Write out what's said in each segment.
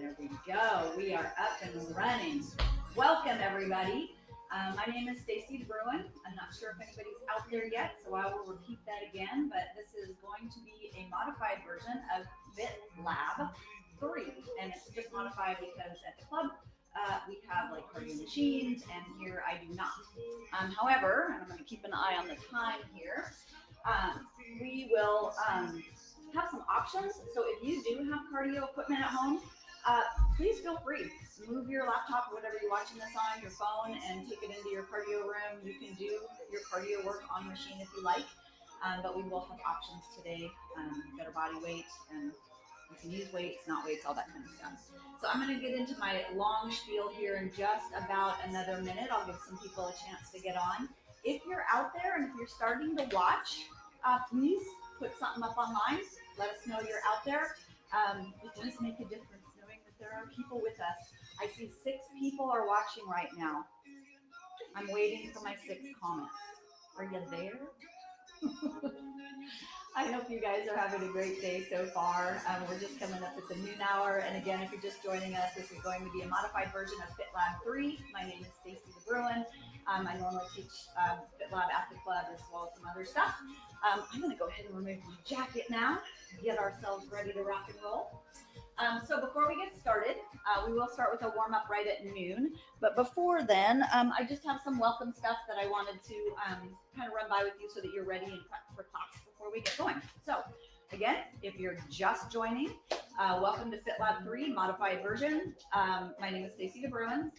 There we go. We are up and running. Welcome, everybody. My name is Stacy DeBruyn. I'm not sure if anybody's out there yet, so I will repeat that again, but this is going to be a modified version of FitLab 3, and it's just modified because at the club, we have like cardio machines, and here I do not. However, and I'm going to keep an eye on the time here, we will have some options. So if you do have cardio equipment at home, please feel free. Move your laptop or whatever you're watching this on, your phone, and take it into your cardio room. You can do your cardio work on the machine if you like, but we will have options today, better body weight, and you can use weights, not weights, all that kind of stuff. So I'm going to get into my long spiel here in just about another minute. I'll give some people a chance to get on. If you're out there and if you're starting to watch, please put something up online. Let us know you're out there. It does make a difference knowing that there are people with us. I see 6 people are watching right now. I'm waiting for my 6 comments. Are you there? I hope you guys are having a great day so far. We're just coming up at the noon hour. And again, if you're just joining us, this is going to be a modified version of FitLab 3. My name is Stacy DeBruyn. I normally teach FitLab at the club as well as some other stuff. I'm going to go ahead and remove my jacket now, get ourselves ready to rock and roll. So before we get started, we will start with a warm-up right at noon. But before then, I just have some welcome stuff that I wanted to kind of run by with you so that you're ready and prepped for class before we get going. So again, if you're just joining, welcome to FitLab 3 modified version. My name is Stacy DeBruyn.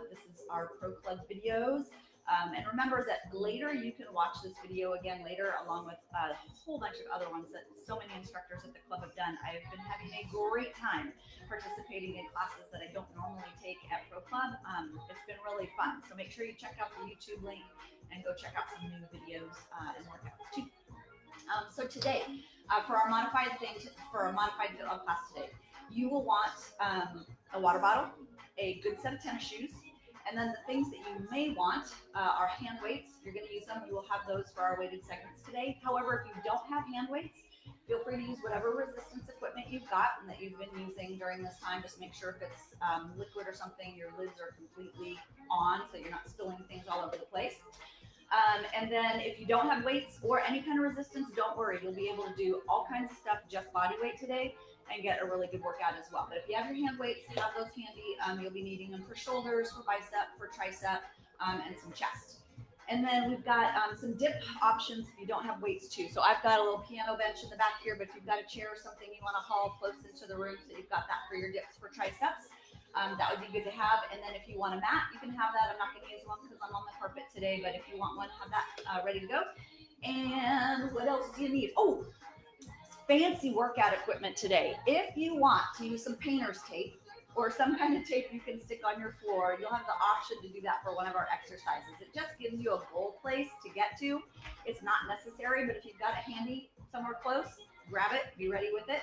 This is our Pro Club videos. And remember that later you can watch this video again later, along with a whole bunch of other ones that so many instructors at the club have done. I've been having a great time participating in classes that I don't normally take at Pro Club. It's been really fun. So make sure you check out the YouTube link and go check out some new videos and workouts too. So today, for our modified FitLab class today, you will want a water bottle, a good set of tennis shoes, and then the things that you may want are hand weights. If you're going to use them, you will have those for our weighted segments today. However, if you don't have hand weights, feel free to use whatever resistance equipment you've got and that you've been using during this time. Just make sure if it's liquid or something, your lids are completely on so you're not spilling things all over the place. And then if you don't have weights or any kind of resistance, don't worry. You'll be able to do all kinds of stuff, just body weight today, and get a really good workout as well. But if you have your hand weights, have those handy. You'll be needing them for shoulders, for bicep, for tricep, and some chest. And then we've got some dip options if you don't have weights too. So I've got a little piano bench in the back here, but if you've got a chair or something you want to haul close into the room so you've got that for your dips for triceps, that would be good to have. And then if you want a mat, you can have that. I'm not going to use one because I'm on the carpet today, but if you want one, have that ready to go. And what else do you need? Oh, fancy workout equipment today. If you want to use some painter's tape or some kind of tape you can stick on your floor, you'll have the option to do that for one of our exercises. It just gives you a goal place to get to. It's not necessary, but if you've got it handy somewhere close, grab it, be ready with it.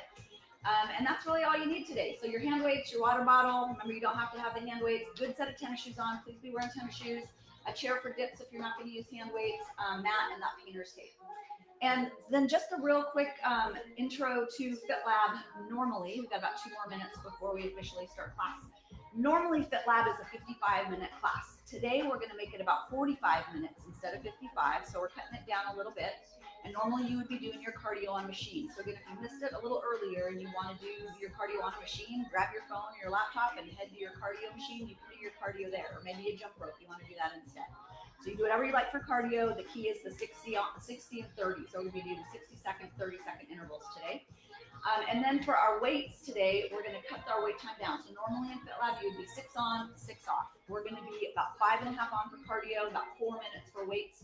And that's really all you need today. So your hand weights, your water bottle, remember you don't have to have the hand weights, good set of tennis shoes on, please be wearing tennis shoes, a chair for dips if you're not going to use hand weights, mat, and that painter's tape. And then just a real quick intro to FitLab. Normally, we've got about 2 more minutes before we officially start class. Normally, FitLab is a 55-minute class. Today, we're going to make it about 45 minutes instead of 55, so we're cutting it down a little bit. And normally, you would be doing your cardio on machine. So again, if you missed it a little earlier and you want to do your cardio on a machine, grab your phone or your laptop and head to your cardio machine. You can do your cardio there, or maybe a jump rope. You want to do that instead. So you do whatever you like for cardio. The key is the 60 and 30. So we're going to be doing 60-second, 30-second intervals today. And then for our weights today, we're going to cut our weight time down. So normally in FitLab, you would be 6 on, 6 off. We're going to be about 5.5 on for cardio, about 4 minutes for weights.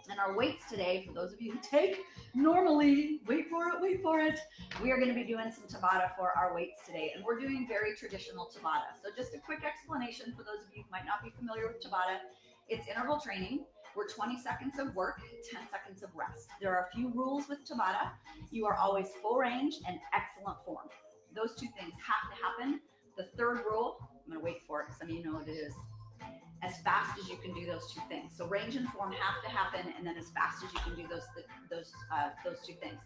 And our weights today, for those of you who take normally, wait for it, we are going to be doing some Tabata for our weights today. And we're doing very traditional Tabata. So just a quick explanation for those of you who might not be familiar with Tabata. It's interval training. We're 20 seconds of work, 10 seconds of rest. There are a few rules with Tabata. You are always full range and excellent form. Those 2 things have to happen. The third rule, I'm going to wait for it because some of you know what it is. As fast as you can do those 2 things. So range and form have to happen, and then as fast as you can do those 2 things.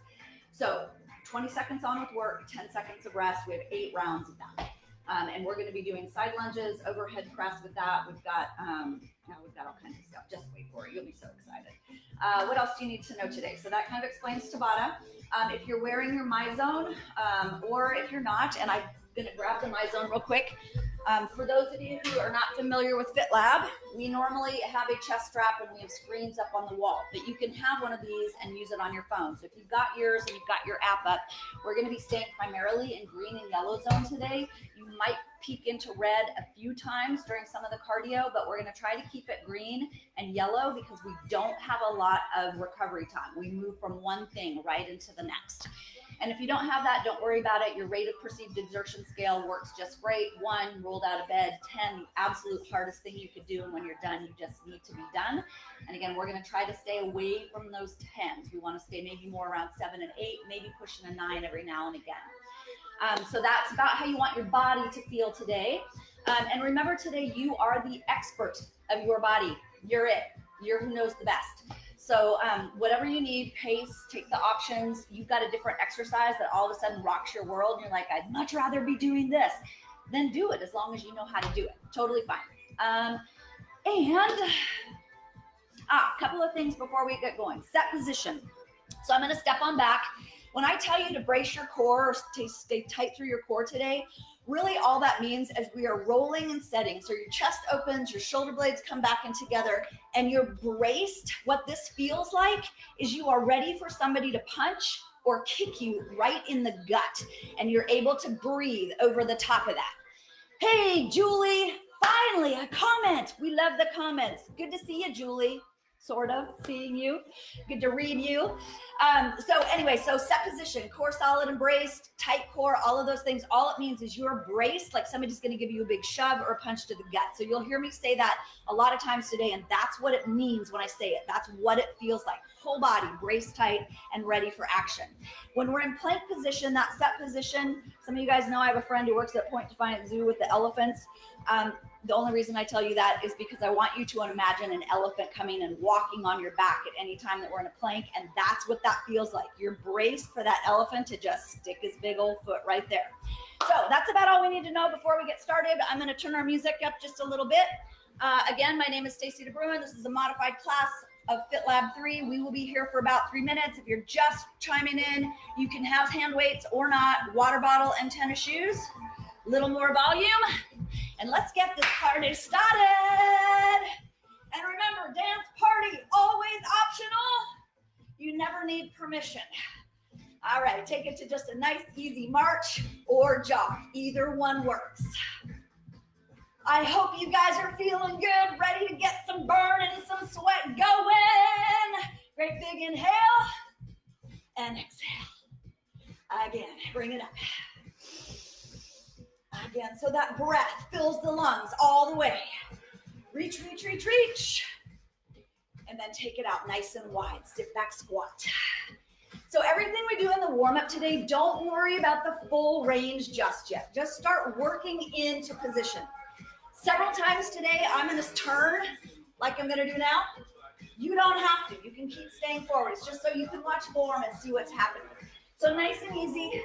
So 20 seconds on with work, 10 seconds of rest. We have 8 rounds of that. And we're going to be doing side lunges, overhead press with that. We've got all kinds of stuff. Just wait for it. You'll be so excited. What else do you need to know today? So that kind of explains Tabata. If you're wearing your MyZone, or if you're not, and I'm going to grab the MyZone real quick. For those of you who are not familiar with FitLab, we normally have a chest strap and we have screens up on the wall, but you can have one of these and use it on your phone. So if you've got yours and you've got your app up, we're going to be staying primarily in green and yellow zone today. You might peek into red a few times during some of the cardio, but we're going to try to keep it green and yellow because we don't have a lot of recovery time. We move from one thing right into the next. And if you don't have that, don't worry about it. Your rate of perceived exertion scale works just great. 1, rolled out of bed. 10, the absolute hardest thing you could do. And when you're done, you just need to be done. And again, we're going to try to stay away from those 10s. We want to stay maybe more around 7 and 8, maybe pushing a 9 every now and again. So that's about how you want your body to feel today. And remember today, you are the expert of your body. You're it. You're who knows the best. So whatever you need, pace, take the options. You've got a different exercise that all of a sudden rocks your world. And you're like, I'd much rather be doing this. Then do it as long as you know how to do it. Totally fine. A couple of things before we get going. Set position. So I'm going to step on back. When I tell you to brace your core or stay tight through your core today, really all that means is we are rolling and setting. So your chest opens, your shoulder blades come back in together, and you're braced. What this feels like is you are ready for somebody to punch or kick you right in the gut, and you're able to breathe over the top of that. Hey, Julie, finally a comment. We love the comments. Good to see you, Julie. Sort of seeing you. Good to read you. So set position, core solid and braced, tight core, all of those things. All it means is you're braced, like somebody's going to give you a big shove or a punch to the gut. So you'll hear me say that a lot of times today, and that's what it means when I say it. That's what it feels like. Whole body, braced tight and ready for action. When we're in plank position, that set position, some of you guys know I have a friend who works at Point Defiant Zoo with the elephants. The only reason I tell you that is because I want you to imagine an elephant coming and walking on your back at any time that we're in a plank, and that's what that feels like. You're braced for that elephant to just stick his big old foot right there. So that's about all we need to know before we get started. I'm going to turn our music up just a little bit. Again, my name is Stacy DeBruyn. This is a modified class of FitLab 3. We will be here for about 3 minutes. If you're just chiming in, you can have hand weights or not, water bottle and tennis shoes. A little more volume. And let's get this party started. And remember, dance party, always optional. You never need permission. All right, take it to just a nice, easy march or jog. Either one works. I hope you guys are feeling good, ready to get some burn and some sweat going. Great big inhale and exhale. Again, bring it up. Again, so that breath fills the lungs all the way. Reach, reach, reach, reach. And then take it out nice and wide. Sit back squat. So everything we do in the warm-up today, don't worry about the full range just yet. Just start working into position. Several times today, I'm going to turn like I'm going to do now. You don't have to. You can keep staying forward. It's just so you can watch form and see what's happening. So nice and easy.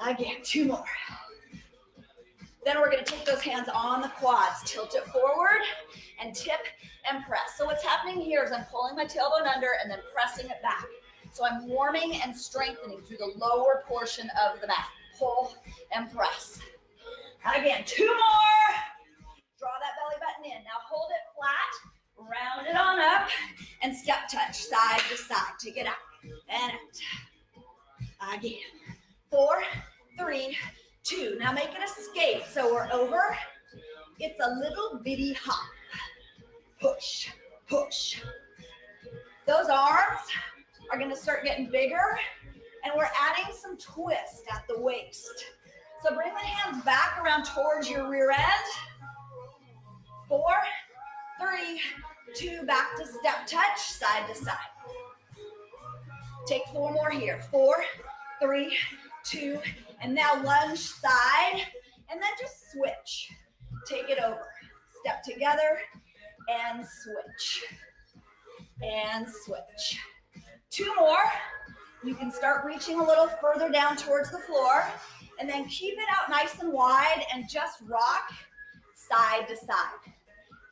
Again, 2 more. Then we're going to take those hands on the quads, tilt it forward, and tip and press. So what's happening here is I'm pulling my tailbone under and then pressing it back. So I'm warming and strengthening through the lower portion of the mat. Pull and press. Again, 2 more. Draw that belly button in. Now hold it flat, round it on up, and step touch side to side. Take it out and out. Again, 4, 3, 2. Now make it a skate. So we're over. It's a little bitty hop. Push, push. Those arms are going to start getting bigger, and we're adding some twist at the waist. So bring the hands back around towards your rear end. 4, 3, 2. Back to step touch, side to side. Take 4 more here. 4, 3, 2. And now lunge side, and then just switch. Take it over. Step together and switch. And switch. 2 more. You can start reaching a little further down towards the floor. And then keep it out nice and wide and just rock side to side.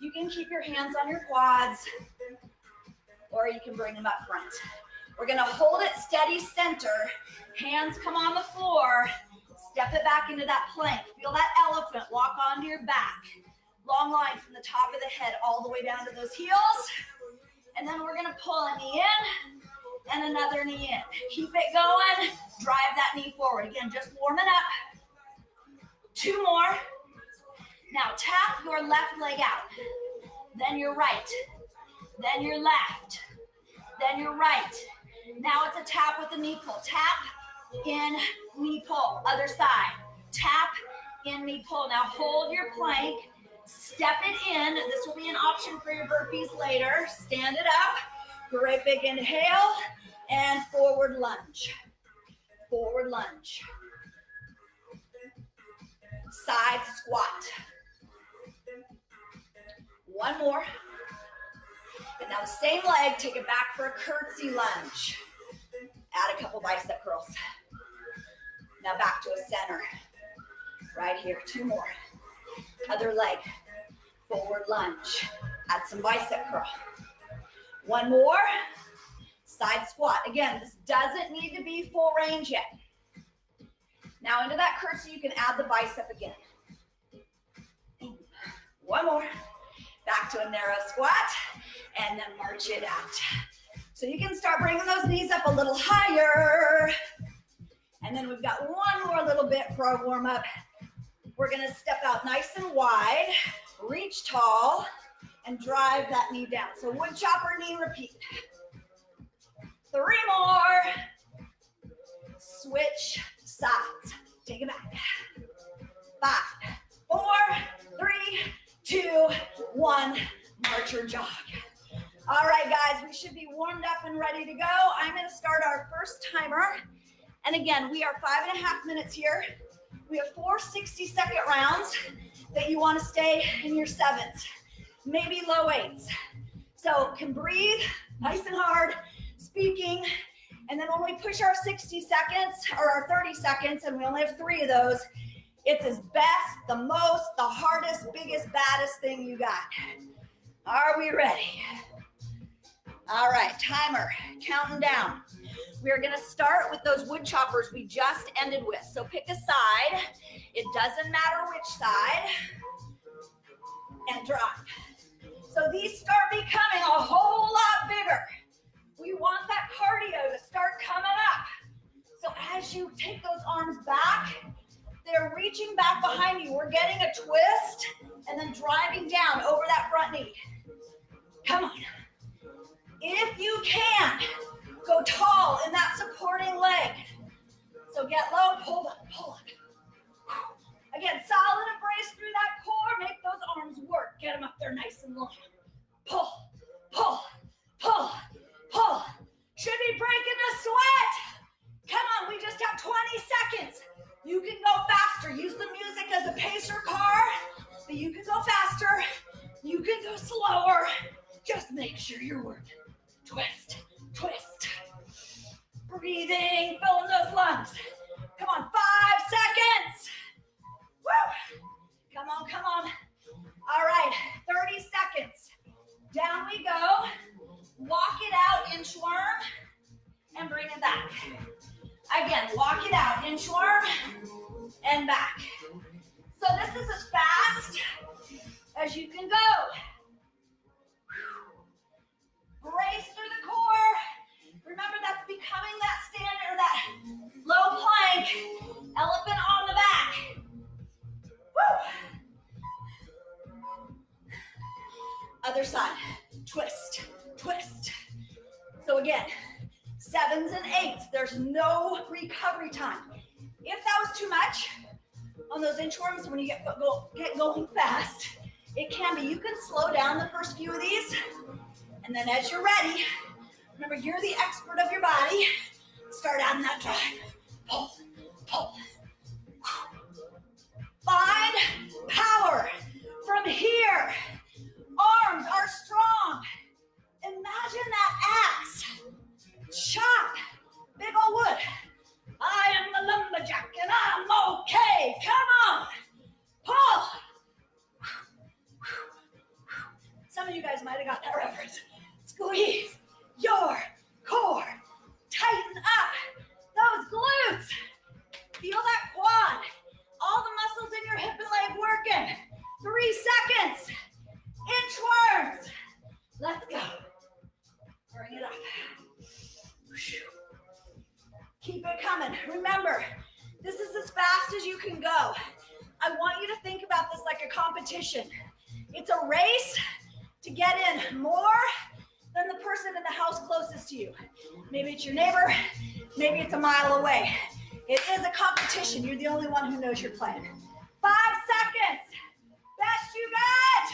You can keep your hands on your quads, or you can bring them up front. We're gonna hold it steady center. Hands come on the floor. Step it back into that plank. Feel that elephant. Walk onto your back. Long line from the top of the head all the way down to those heels. And then we're gonna pull a knee in and another knee in. Keep it going. Drive that knee forward. Again, just warming up. 2 more. Now tap your left leg out. Then your right. Then your left. Then your right. Now it's a tap with a knee pull. Tap, in, knee pull. Other side. Tap, in, knee pull. Now hold your plank. Step it in. This will be an option for your burpees later. Stand it up. Great big inhale. And forward lunge. Forward lunge. Side squat. 1 more. And now the same leg, take it back for a curtsy lunge. Add a couple bicep curls. Now back to a center. Right here, 2 more. Other leg, forward lunge. Add some bicep curl. 1 more. Side squat. Again, this doesn't need to be full range yet. Now into that curtsy, you can add the bicep again. 1 more. Back to a narrow squat, and then march it out. So you can start bringing those knees up a little higher. And then we've got 1 more little bit for our warm up. We're gonna step out nice and wide, reach tall, and drive that knee down. So wood chopper knee repeat. 3 more. Switch sides. Take it back. 5, 4, 3, 2, 1. March or jog. All right, guys, we should be warmed up and ready to go. I'm going to start our first timer. And again, we are 5.5 minutes here. We have 4 60-second rounds that you want to stay in your 7s, maybe low 8s. So can breathe nice and hard, speaking. And then when we push our 60 seconds or our 30 seconds, and we only have 3 of those, it's his best, the most, the hardest, biggest, baddest thing you got. Are we ready? All right, timer, counting down. We're gonna start with those wood choppers we just ended with. So pick a side, it doesn't matter which side, and drive. So these start becoming a whole lot bigger. We want that cardio to start coming up. So as you take those arms back, they're reaching back behind you. We're getting a twist and then driving down over that front knee. Come on. If you can, go tall in that supporting leg. So get low, pull up, pull up. Again, solid embrace through that core. Make those arms work. Get them up there nice and long. Pull, pull, pull, pull. Should be breaking the sweat. Come on, we just have 20 seconds. You can go faster. Use the music as a pacer car, but you can go faster. You can go slower. Just make sure you're working. Twist, twist. Breathing, filling those lungs. Come on, 5 seconds. Woo! Come on, come on. All right, 30 seconds. Down we go. Walk it out, inchworm, and bring it back. Again, walk it out, inchworm, and back. So this is as fast as you can go. Brace through the core. Remember, that's becoming that standard, that low plank, elephant on the back. Woo! Other side, twist, twist. So again, 7s and 8s, there's no recovery time. If that was too much on those inchworms when you get going fast, it can be. You can slow down the first few of these, and then as you're ready, remember you're the expert of your body, start adding that drive. Pull, pull. Find power from here. Arms are strong. Imagine that axe. Chop. Big old wood. I am the lumberjack and I'm 3 seconds. Inchworms. Let's go. Bring it up. Keep it coming. Remember, this is as fast as you can go. I want you to think about this like a competition. It's a race to get in more than the person in the house closest to you. Maybe it's your neighbor, maybe it's a mile away. It is a competition. You're the only one who knows your plan. 5 seconds. Best you got.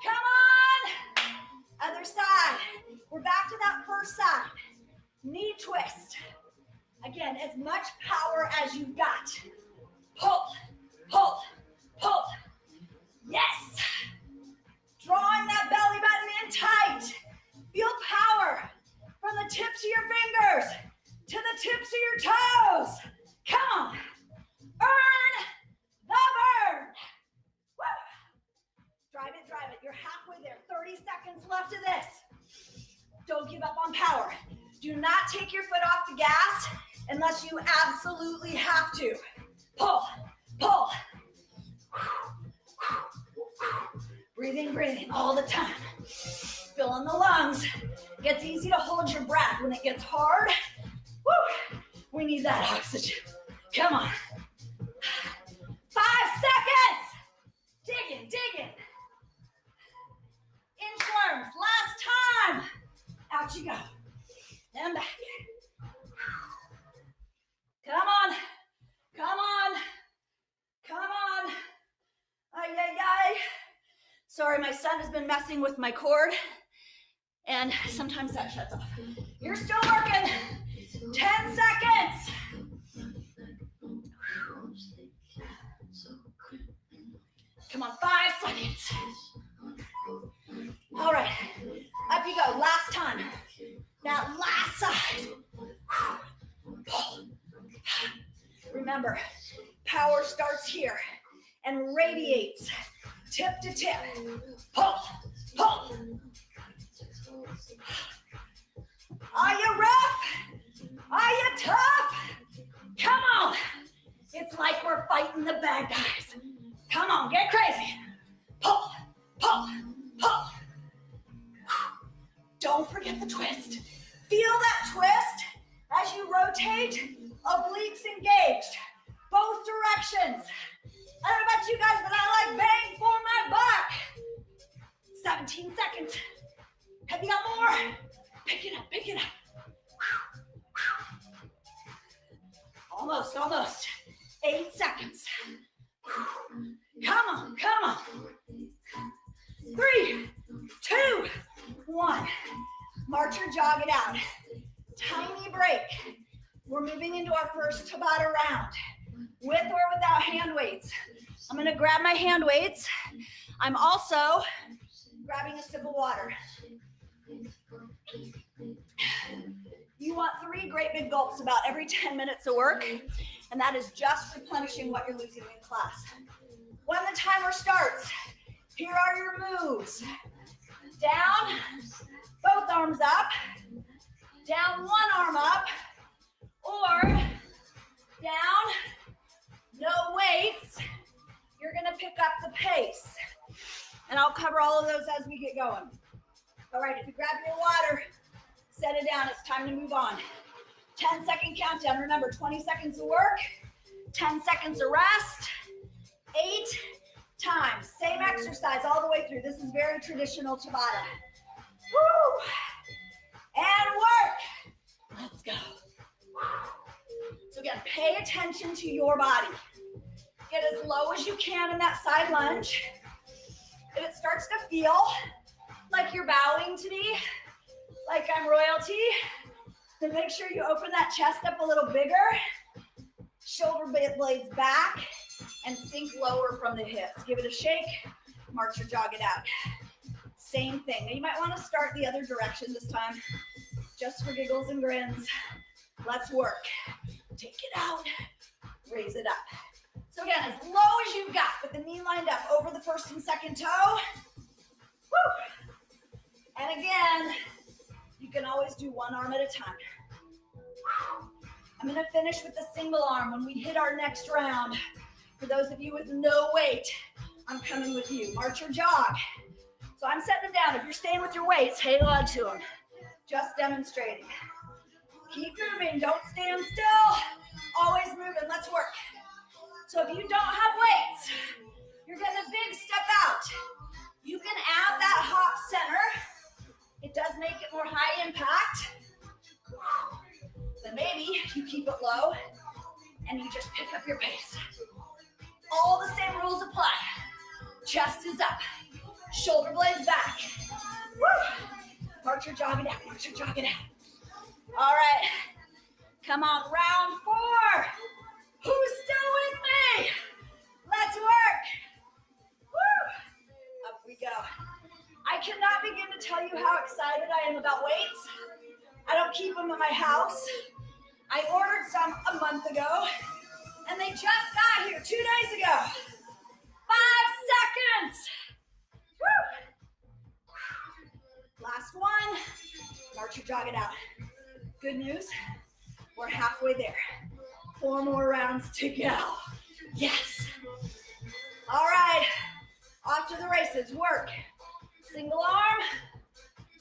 Come on. Other side. We're back to that first side. Knee twist. Again, as much power as you've got. Pull, pull, pull. Yes. Drawing that belly button in tight. Feel power from the tips of your fingers to the tips of your toes. Come on. Earn the burn. Woo. Drive it, drive it. You're halfway there. 30 seconds left of this. Don't give up on power. Do not take your foot off the gas unless you absolutely have to. Pull, pull. Breathing, breathing all the time. Fill in the lungs. It gets easy to hold your breath. When it gets hard, woo, we need that oxygen. Come on. 5 seconds. Digging, digging. Inchworms, last time. Out you go. And back. Come on. Come on. Come on. Ay, ay, ay. Sorry, my son has been messing with my cord, and sometimes that shuts off. You're still working. 10 seconds. Come on, 5 seconds. All right, up you go, last time. Now, last side. Remember, power starts here and radiates tip to tip. Pull, pull. Are you rough? Are you tough? Come on. It's like we're fighting the bad guys. Come on, get crazy. Pull, pull, pull. Don't forget the twist. Feel that twist as you rotate, obliques engaged, both directions. I don't know about you guys, but I like bang for my buck. 17 seconds. Have you got more? Pick it up, pick it up. Almost, almost. 8 seconds. Come on, come on. 3, 2, 1. March or jog it out. Tiny break. We're moving into our first Tabata round. With or without hand weights. I'm gonna grab my hand weights. I'm also grabbing a sip of water. You want 3 great big gulps about every 10 minutes of work, and that is just replenishing what you're losing in class. When the timer starts, here are your moves. Down, both arms up. Down, one arm up. Or down, no weights. You're gonna pick up the pace. And I'll cover all of those as we get going. All right, if you grab your water, set it down, it's time to move on. 10-second countdown. Remember, 20 seconds of work, 10 seconds of rest, 8 times. Same exercise all the way through. This is very traditional Tabata. Woo! And work. Let's go. So again, pay attention to your body. Get as low as you can in that side lunge. If it starts to feel like you're bowing to me, like I'm royalty, then make sure you open that chest up a little bigger, shoulder blades back, and sink lower from the hips. Give it a shake, march or jog it out. Same thing. Now you might want to start the other direction this time, just for giggles and grins. Let's work. Take it out, raise it up. So again, as low as you've got, with the knee lined up over the first and second toe. Woo! And again, you can always do one arm at a time. I'm gonna finish with the single arm when we hit our next round. For those of you with no weight, I'm coming with you. March or jog. So I'm setting them down. If you're staying with your weights, hang on to them. Just demonstrating. Keep moving. Don't stand still. Always moving. Let's work. So if you don't have weights, you're getting a big step out. You can add that hop center. It does make it more high impact. Then maybe you keep it low and you just pick up your pace. All the same rules apply. Chest is up. Shoulder blades back. Woo! March or jog it out. March or jog it out. All right. Come on, round 4. Who's still with me? Let's work. Woo! Up we go. I cannot begin to tell you how excited I am about weights. I don't keep them in my house. I ordered some a month ago, and they just got here 2 days ago. 5 seconds. Woo! Last one. March or jog it out. Good news, we're halfway there. 4 more rounds to go. Yes. All right, off to the races. Work. Single arm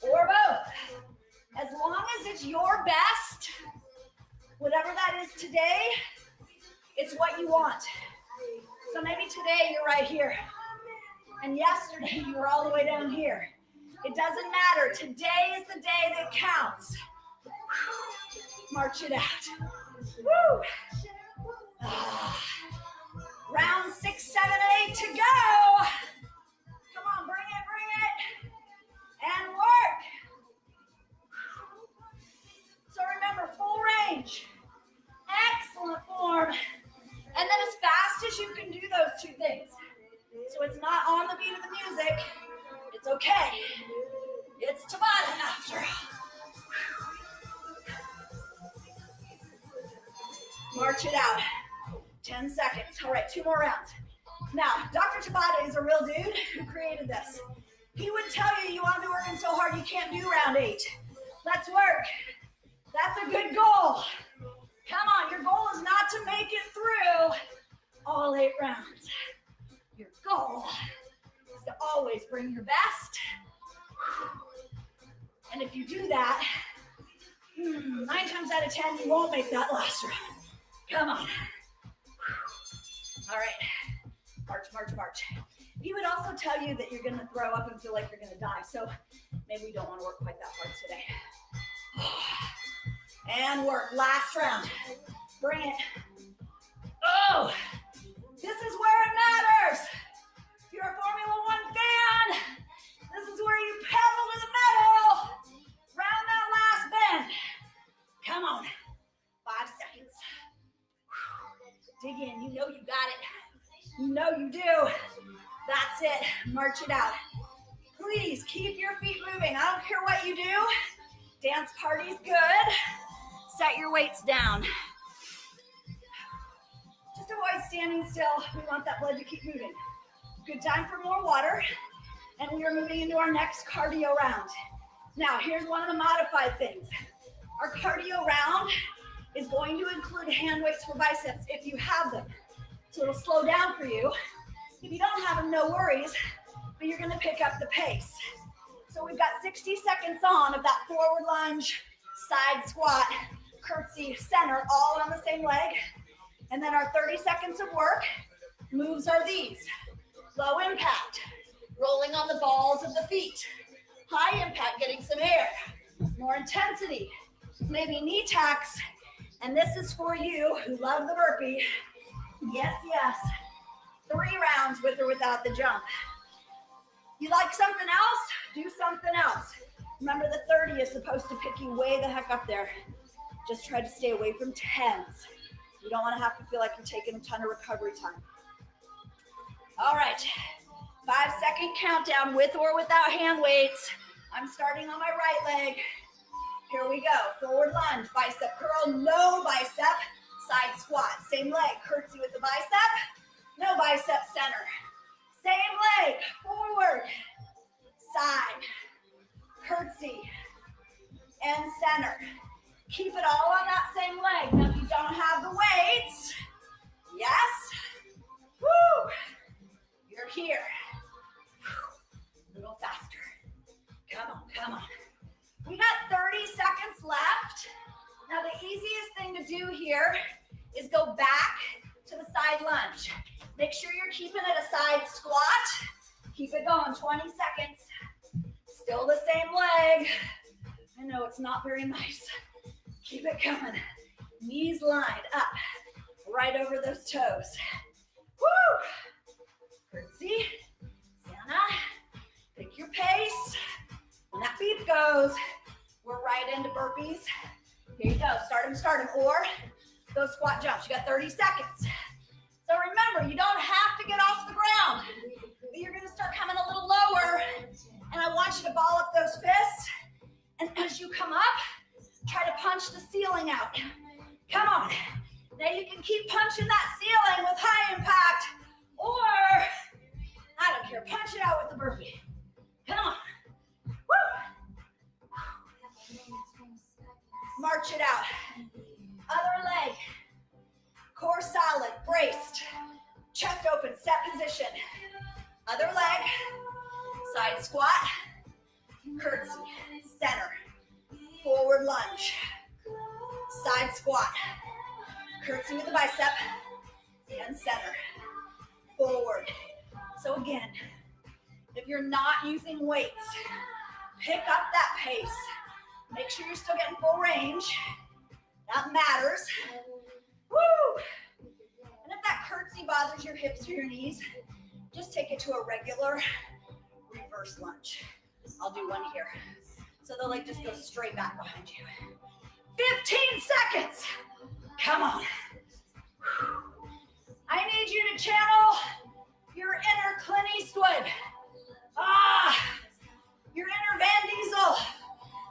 or both. As long as it's your best, whatever that is today, it's what you want. So maybe today you're right here, and yesterday you were all the way down here. It doesn't matter. Today is the day that counts. March it out. Woo! Round 6, 7, 8 to go. Come on, bring it, and work. So remember, full range. Excellent form. And then as fast as you can do those 2 things. So it's not on the beat of the music. It's okay. It's Tabata after all. March it out. 10 seconds. All right, 2 more rounds. Now, Dr. Tabata is a real dude who created this. He would tell you want to be working so hard you can't do round 8. Let's work. That's a good goal. Come on, your goal is not to make it through all 8 rounds. Your goal is to always bring your best. And if you do that, 9 times out of 10, you won't make that last round. Come on. All right. March, march, march. He would also tell you that you're going to throw up and feel like you're going to die. So maybe we don't want to work quite that hard today. And work. Last round. Bring it. Oh, this is where it matters. If you're a Formula One fan, this is where you pedal to the metal. Round that last bend. Come on. 5 seconds. Dig in. You know you got it. You know you do. That's it. March it out. Please keep your feet moving. I don't care what you do. Dance party's good. Set your weights down. Just avoid standing still. We want that blood to keep moving. Good time for more water. And we are moving into our next cardio round. Now, here's one of the modified things. Our cardio round is going to include hand weights for biceps if you have them. So it'll slow down for you. If you don't have them, no worries, but you're gonna pick up the pace. So we've got 60 seconds on of that forward lunge, side squat, curtsy, center, all on the same leg. And then our 30 seconds of work moves are these. Low impact, rolling on the balls of the feet. High impact, getting some air. More intensity, maybe knee tacks. And this is for you who love the burpee. Yes, yes. 3 rounds with or without the jump. You like something else? Do something else. Remember, the 30 is supposed to pick you way the heck up there. Just try to stay away from 10s. You don't want to have to feel like you're taking a ton of recovery time. All right. 5-second countdown with or without hand weights. I'm starting on my right leg. Here we go. Forward lunge, bicep curl, no bicep. Side squat, same leg, curtsy with the bicep, no bicep, center. Same leg, forward, side, curtsy, and center. Keep it all on that same leg. Now if you don't have the weights, yes, woo, you're here. side lunge. Make sure you're keeping it a side squat. Keep it going, 20 seconds. Still the same leg. I know it's not very nice. Keep it coming. Knees lined up, right over those toes. Woo! Curtsy, Santa, pick your pace. When that beep goes, we're right into burpees. Here you go, start them, or those squat jumps. You got 30 seconds. So remember, you don't have to get off the ground. You're gonna start coming a little lower, and I want you to ball up those fists, and as you come up, try to punch the ceiling out. Come on. Now you can keep punching that ceiling with high impact, or, I don't care, punch it out with the burpee. Come on. Woo! March it out. Other leg. Core solid, braced. Chest open, set position. Other leg. Side squat. Curtsy. Center. Forward lunge. Side squat. Curtsy with the bicep. And center. Forward. So again, if you're not using weights, pick up that pace. Make sure you're still getting full range. That matters. Woo! And if that curtsy bothers your hips or your knees, just take it to a regular reverse lunge. I'll do one here. So the leg just goes straight back behind you. 15 seconds. Come on. I need you to channel your inner Clint Eastwood. Your inner Van Diesel.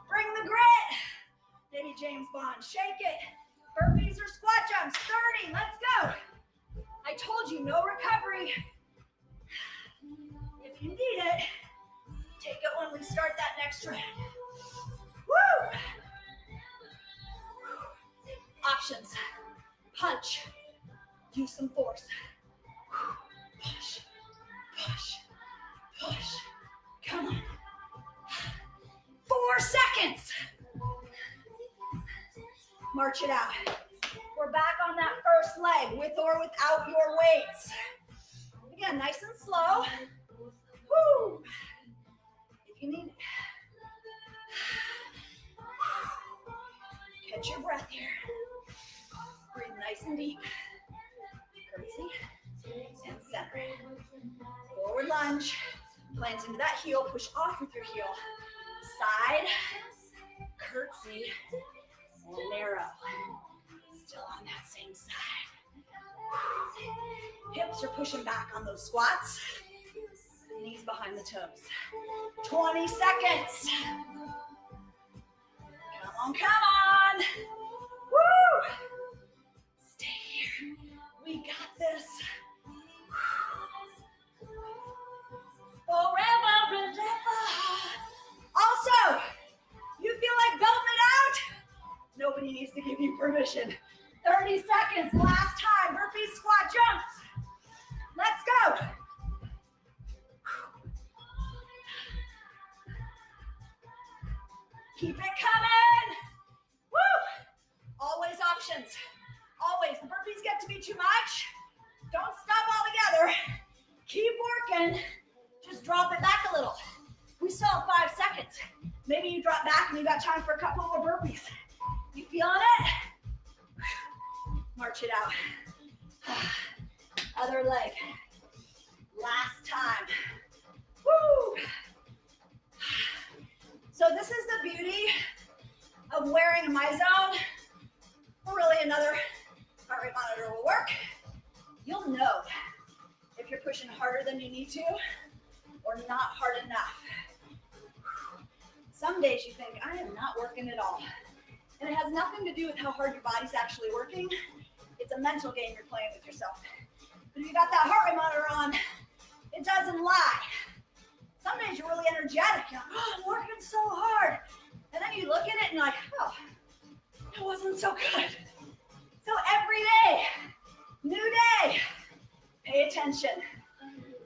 Bring the grit. Maybe James Bond. Shake it. Burpees or squat jumps. 30. Let's go. I told you, no recovery. If you need it, take it when we start that next round. Woo! Options. Punch. Use some force. Push. Push. Push. Come on. 4 seconds. March it out. We're back on that first leg, with or without your weights. Again, nice and slow. Woo! If you need it. Catch your breath here. Breathe nice and deep. Curtsy and center. Forward lunge. Plant into that heel. Push off with your heel. Side. Curtsy. And narrow. Still on that same side. Hips are pushing back on those squats. Knees behind the toes. 20 seconds. Come on, come on. Woo! Stay here. We got this. Forever and ever. Also, you feel like belting it out? Nobody needs to give you permission. 30 seconds, last time. Burpee squat jumps. Let's go. Keep it coming. Woo! Always options. Always. The burpees get to be too much. Don't stop altogether. Keep working. Just drop it back a little. We still have 5 seconds. Maybe you drop back and you got time for a couple more burpees. You feeling it? March it out. Other leg. Last time. Woo! So this is the beauty of wearing a MyZone, or really another heart rate monitor will work. You'll know if you're pushing harder than you need to or not hard enough. Some days you think, I am not working at all. And it has nothing to do with how hard your body's actually working. It's a mental game you're playing with yourself. But if you got that heart rate monitor on, it doesn't lie. Some days you're really energetic. You're like, oh, I'm working so hard. And then you look at it and you're like, oh, it wasn't so good. So every day, new day, pay attention.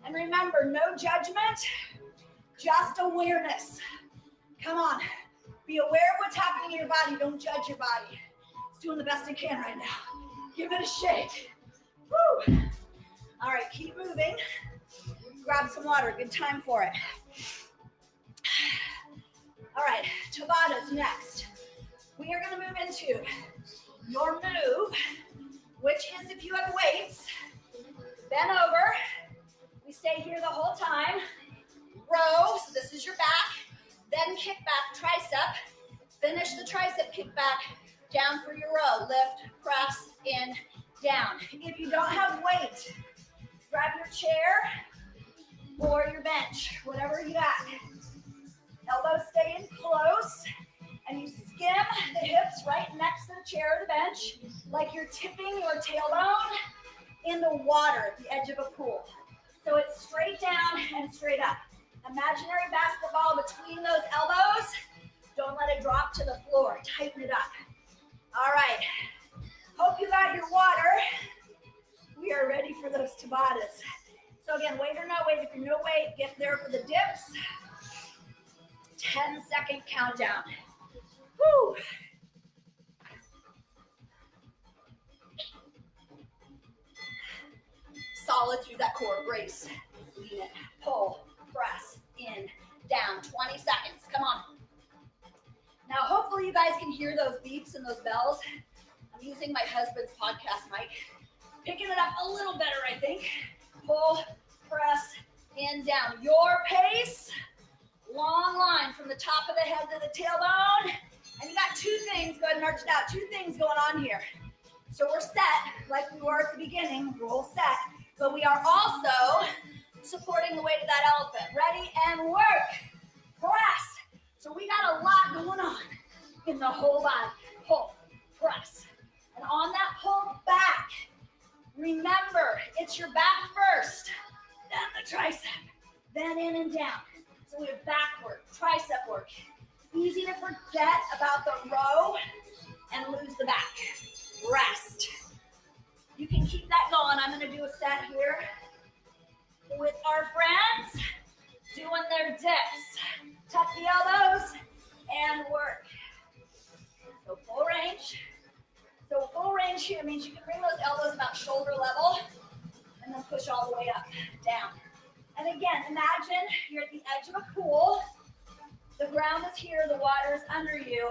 And remember, no judgment, just awareness. Come on, be aware of what's happening in your body. Don't judge your body. It's doing the best it can right now. Give it a shake. Woo! Woo. All right, keep moving. Grab some water, good time for it. All right, Tabatas next. We are gonna move into your move, which is if you have weights, bend over. We stay here the whole time. Row, so this is your back. Then kick back, tricep. Finish the tricep kick back. Down for your row. Lift, press, in, down. If you don't have weight, grab your chair or your bench, whatever you got. Elbows stay in close, and you skim the hips right next to the chair or the bench, like you're tipping your tailbone in the water at the edge of a pool. So it's straight down and straight up. Imaginary basketball between those elbows. Don't let it drop to the floor. Tighten it up. All right. Hope you got your water. We are ready for those Tabatas. So again, weight or no weight. If you're no weight, get there for the dips. 10-second countdown. Woo. Solid through that core. Brace. Lean it. Pull. Press. In. Down. 20 seconds. Come on. Now, hopefully you guys can hear those beeps and those bells. I'm using my husband's podcast mic. Picking it up a little better, I think. Pull. Press. In. Down. Your pace. Long line from the top of the head to the tailbone. And you got two things. Go ahead and march it out. Two things going on here. So we're set like we were at the beginning. We're all set. But we are also supporting the weight of that elephant. Ready and work. Press. So we got a lot going on in the whole body. Pull, press. And on that pull back, remember, it's your back first, then the tricep, then in and down. So we have back work, tricep work. Easy to forget about the row and lose the back. Rest. You can keep that going. I'm going to do a set here with our friends doing their dips. Tuck the elbows and work. So full range. So full range here means you can bring those elbows about shoulder level and then push all the way up, down. And again, imagine you're at the edge of a pool. The ground is here, the water is under you.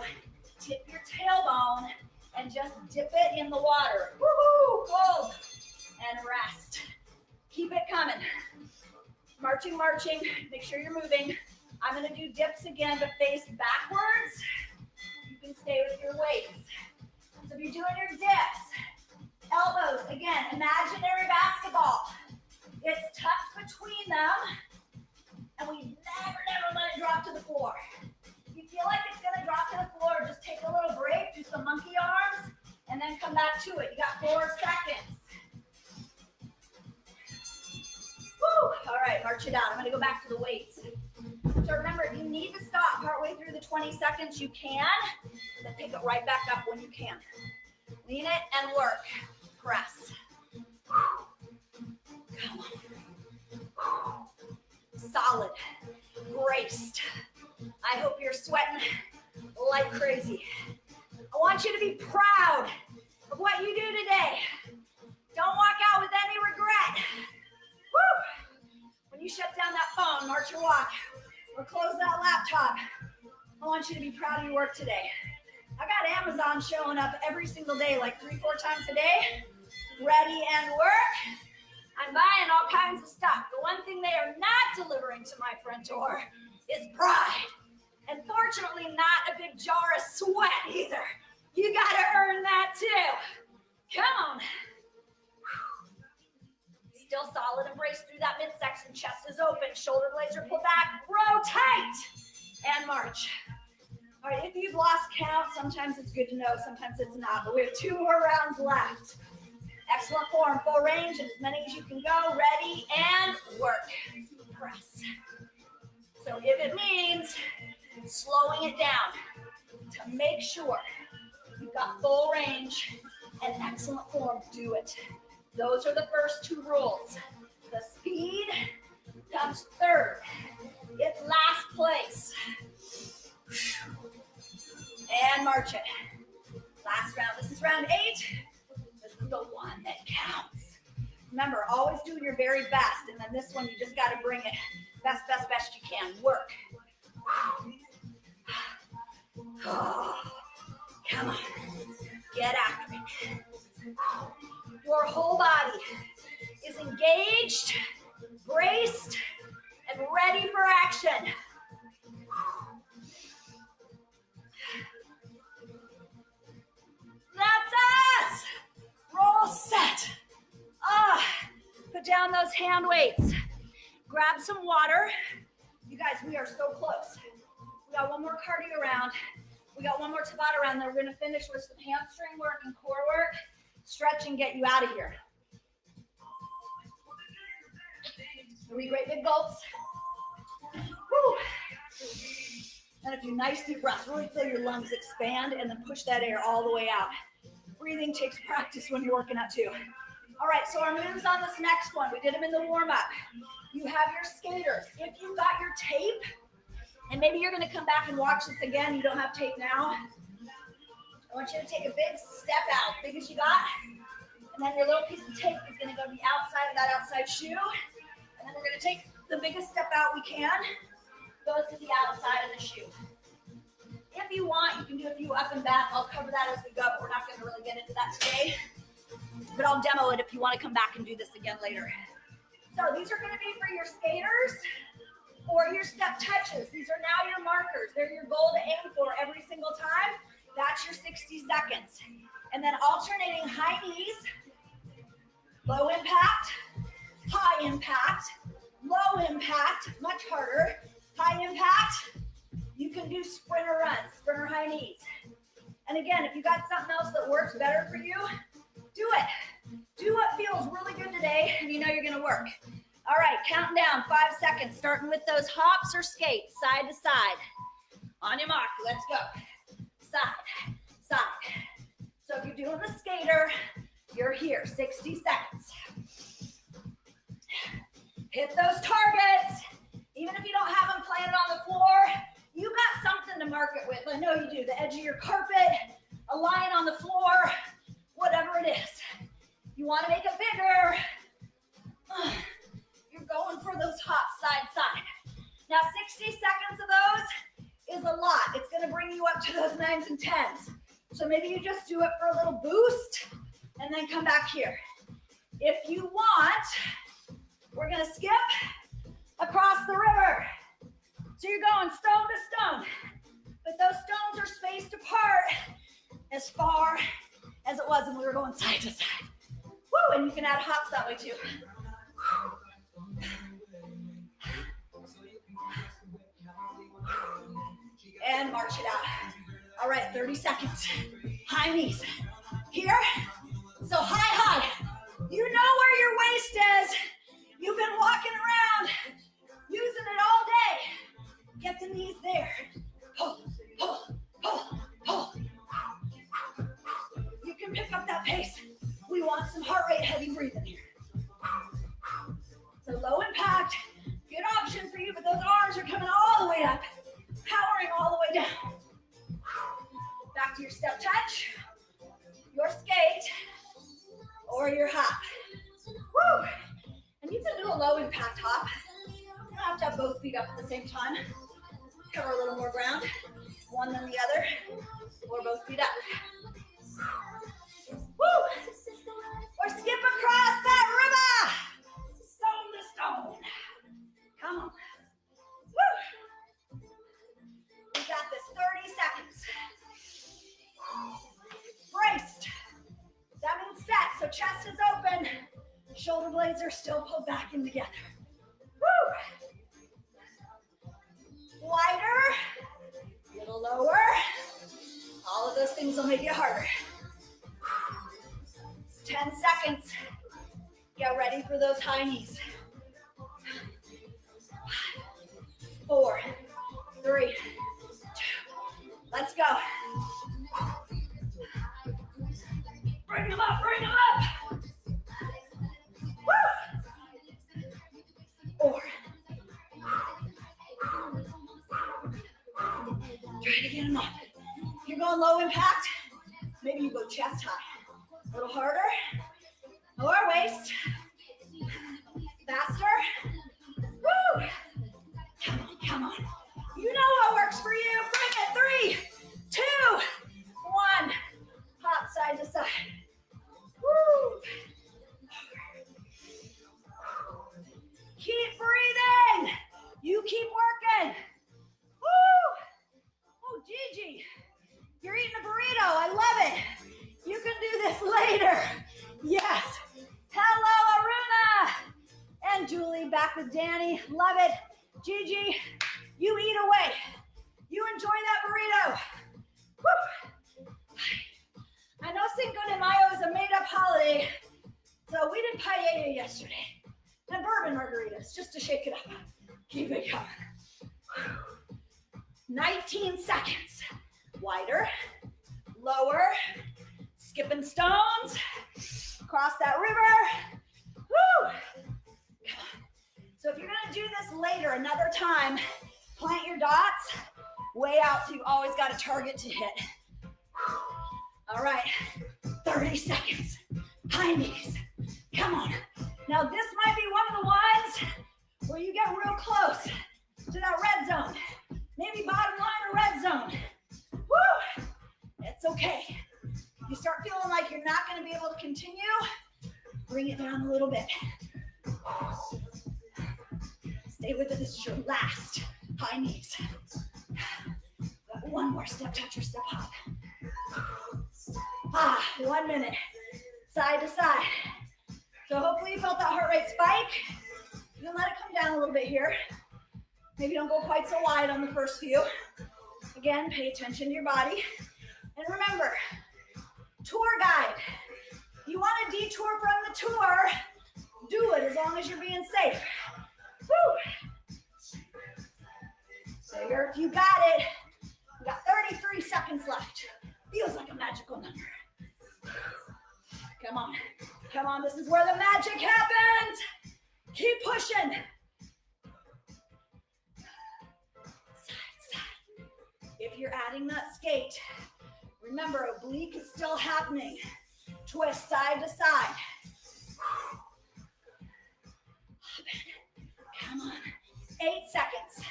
Tip your tailbone and just dip it in the water. Woohoo! Hold and rest. Keep it coming. Marching, marching. Make sure you're moving. I'm going to do dips again, but face backwards. You can stay with your weights. So if you're doing your dips, elbows, again, imaginary basketball. It's tucked between them, and we never let it drop to the floor. If you feel like it's going to drop to the floor, just take a little break, do some monkey arms, and then come back to it. You got 4 seconds. Woo! All right, march it out. I'm going to go back to the weights. So remember, if you need to stop partway through the 20 seconds, you can. Then pick it right back up when you can. Lean it and work. Press. Come on. Solid. Braced. I hope you're sweating like crazy. I want you to be proud of what you do today. Don't walk out with any regret. Woo! When you shut down that phone, march or walk, or close that laptop, I want you to be proud of your work today. I got Amazon showing up every single day, like 3-4 times a day. Ready and work. I'm buying all kinds of stuff. The one thing they are not delivering to my front door is pride. And fortunately, not a big jar of sweat either. You gotta earn that too. Come on. Still solid. Embrace through that midsection. Chest is open. Shoulder blades are pulled back. Row tight. And march. All right, if you've lost count, sometimes it's good to know, sometimes it's not. But we have 2 more rounds left. Excellent form. Full range, as many as you can go. Ready and work. Press. So if it means slowing it down to make sure you've got full range and excellent form, do it. Those are the first 2 rules. The speed comes third. It's last place. And march it. Last round. This is round 8. This is the one that counts. Remember, always do your very best, and then this one, you just got to bring it best you can. Work. Come on. Get after it. Your whole body is engaged, braced, and ready for action. That's us. Roll set. Put down those hand weights. Grab some water. You guys, we are so close. We got one more cardio round. We got one more Tabata round. Then we're going to finish with some hamstring work and core work. Stretch and get you out of here. 3 great big gulps. Woo. And a few nice deep breaths. Really feel your lungs expand and then push that air all the way out. Breathing takes practice when you're working out too. All right, so our moves on this next one, we did them in the warm-up. You have your skaters. If you got your tape, and maybe you're gonna come back and watch this again, you don't have tape now, I want you to take a big step out, big as you got, and then your little piece of tape is gonna go to the outside of that outside shoe, and then we're gonna take the biggest step out we can, goes to the outside of the shoe. If you want, you can do a few up and back. I'll cover that as we go, but we're not gonna really get into that today. But I'll demo it if you want to come back and do this again later. So these are going to be for your skaters or your step touches. These are now your markers. They're your goal to aim for every single time. That's your 60 seconds. And then alternating high knees, low impact, high impact, low impact, much harder, high impact. You can do sprinter runs, sprinter high knees. And again, if you got something else that works better for you, do it. Do what feels really good today, and you know you're gonna work. All right, counting down, 5 seconds, starting with those hops or skates, side to side. On your mark, let's go. Side, side. So if you're doing the skater, you're here, 60 seconds. Hit those targets. Even if you don't have them planted on the floor, you got something to mark it with. I know you do. The edge of your carpet, a line on the floor, whatever it is. You want to make it bigger. You're going for those hops side, side. Now 60 seconds of those is a lot. It's going to bring you up to those 9s and 10s. So maybe you just do it for a little boost and then come back here. If you want, we're going to skip across the river. So you're going stone to stone, but those stones are spaced apart as far as it was when we were going side to side. Woo, and you can add hops that way too. And march it out. All right, 30 seconds. High knees. Here, so high. You know where your waist is. You've been walking around, using it all day. Get the knees there. Pull, pull, pull, pull. You can pick up that pace. We want some heart rate heavy breathing here. So low impact, good option for you, but those arms are coming all the way up, powering all the way down. Back to your step touch, your skate, or your hop. Woo! And you can do a low impact hop. You don't have to have both feet up at the same time. Cover a little more ground, one than the other, or both feet up. Woo! Or skip across that river, stone to stone. Come on. Woo! We got this, 30 seconds. Braced. That means set, so chest is open. Shoulder blades are still pulled back in together. Woo! Wider, a little lower. All of those things will make it harder. 10 seconds. Get ready for those high knees. 4, 3, 2. Let's go. Bring them up, bring them up. Woo! 4. Try to get them up. If you're going low impact, maybe you go chest high. A little harder. Lower waist. Julie, back with Danny. Love it. Gigi, you eat away. You enjoy that burrito. Woo. I know Cinco de Mayo is a made-up holiday, so we did paella yesterday. And bourbon margaritas, just to shake it up. Keep it going. 19 seconds. Wider, lower, skipping stones, cross that river. Woo! So if you're gonna do this later, another time, plant your dots way out so you always got a target to hit. All right, 30 seconds. High knees. Come on. Now this might be one of the ones where you get real close to that red zone. Maybe bottom line or red zone. Woo! It's okay. You start feeling like you're not going to be able to continue, bring it down a little bit. Stay with it. This is your last high knees. One more step touch or step hop. 1 minute. Side to side. So hopefully you felt that heart rate spike. You can let it come down a little bit here. Maybe don't go quite so wide on the first few. Again, pay attention to your body. And remember, tour guide. You want to detour from the tour, do it as long as you're being safe. Woo! There, if you got it. We got 33 seconds left. Feels like a magical number. Come on. Come on, this is where the magic happens. Keep pushing. Side, side. If you're adding that skate, remember, oblique is still happening. Twist side to side. Come on. 8 seconds.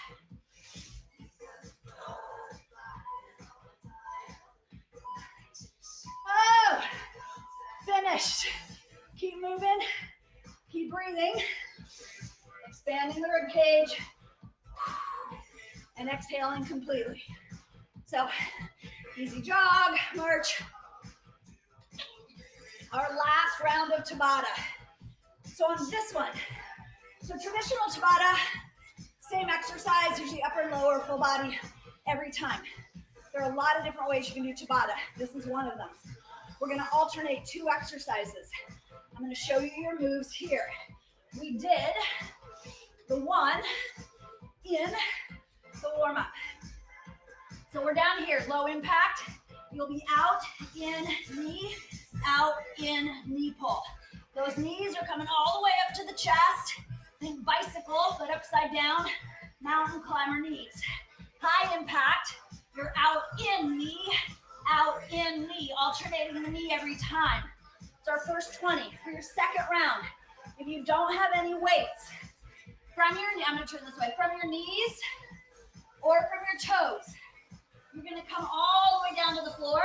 Oh, finished. Keep moving. Keep breathing. Expanding the rib cage. And exhaling completely. So, easy jog, march. Our last round of Tabata. So on this one, so traditional Tabata, same exercise, usually upper and lower, full body, every time. There are a lot of different ways you can do Tabata. This is one of them. We're gonna alternate 2 exercises. I'm gonna show you your moves here. We did the one in the warm-up. So we're down here, low impact. You'll be out in knee pull. Those knees are coming all the way up to the chest. Think bicycle, but upside down, mountain climber knees. High impact, you're out in knee, alternating the knee every time. It's our first 20 for your second round. If you don't have any weights, I'm gonna turn this way, from your knees or from your toes, you're gonna come all the way down to the floor.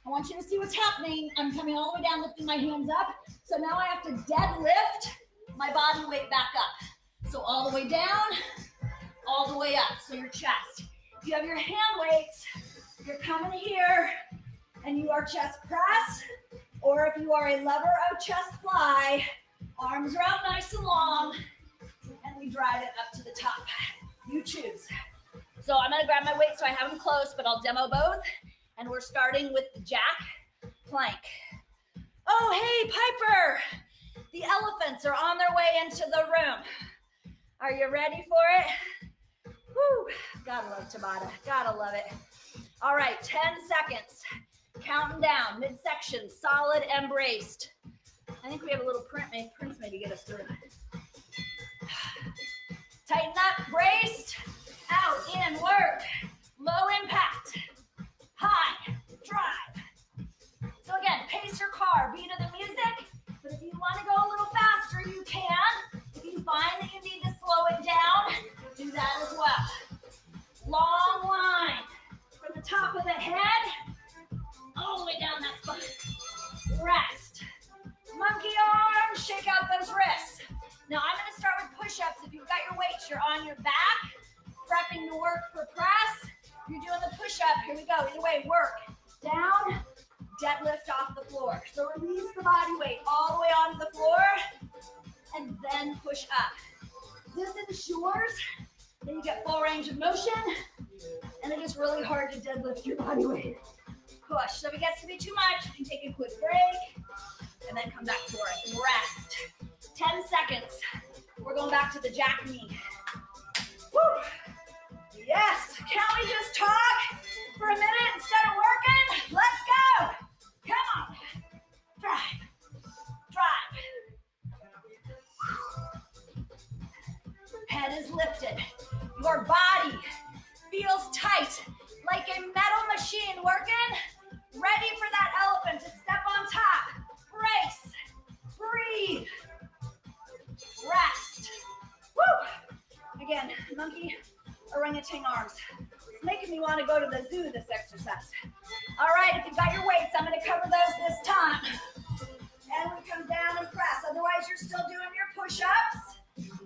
I want you to see what's happening. I'm coming all the way down, lifting my hands up. So now I have to deadlift my body weight back up. So all the way down, all the way up. So your chest. If you have your hand weights, you're coming here and you are chest press, or if you are a lover of chest fly, arms are out nice and long, and we drive it up to the top. You choose. So I'm gonna grab my weights so I have them close, but I'll demo both. And we're starting with the jack plank. Oh, hey, Piper. The elephants are on their way into the room. Are you ready for it? Woo, gotta love Tabata, gotta love it. All right, 10 seconds. Counting down, midsection, solid and braced. I think we have a little Prince maybe get us through. Tighten up, braced, out, in, work. Low impact. High, drive. So again, pace your car, beat of the music, but if you want to go a little faster, you can. If you find that you need to slow it down, do that as well. Long line from the top of the head, all the way down that spine. Rest. Monkey arms, shake out those wrists. Now I'm going to start with push-ups. If you've got your weights, you're on your back, prepping to work for press. You're doing the push-up. Here we go. Either way, work. Down, deadlift off the floor. So release the body weight all the way onto the floor, and then push up. This ensures that you get full range of motion, and it is really hard to deadlift your body weight. Push. So if it gets to be too much, you can take a quick break, and then come back for it. Rest. 10 seconds. We're going back to the jack knee. Woo. Yes. Can we just talk for a minute instead of working? Let's go. Come on. Drive. Drive. Head is lifted. Your body feels tight, like a metal machine working, ready for that elephant to step on top. Brace. Breathe. Rest. Woo. Again, monkey orangutan arms. It's making me want to go to the zoo, this exercise. All right, if you've got your weights, I'm going to cover those this time. And we come down and press. Otherwise, you're still doing your push-ups.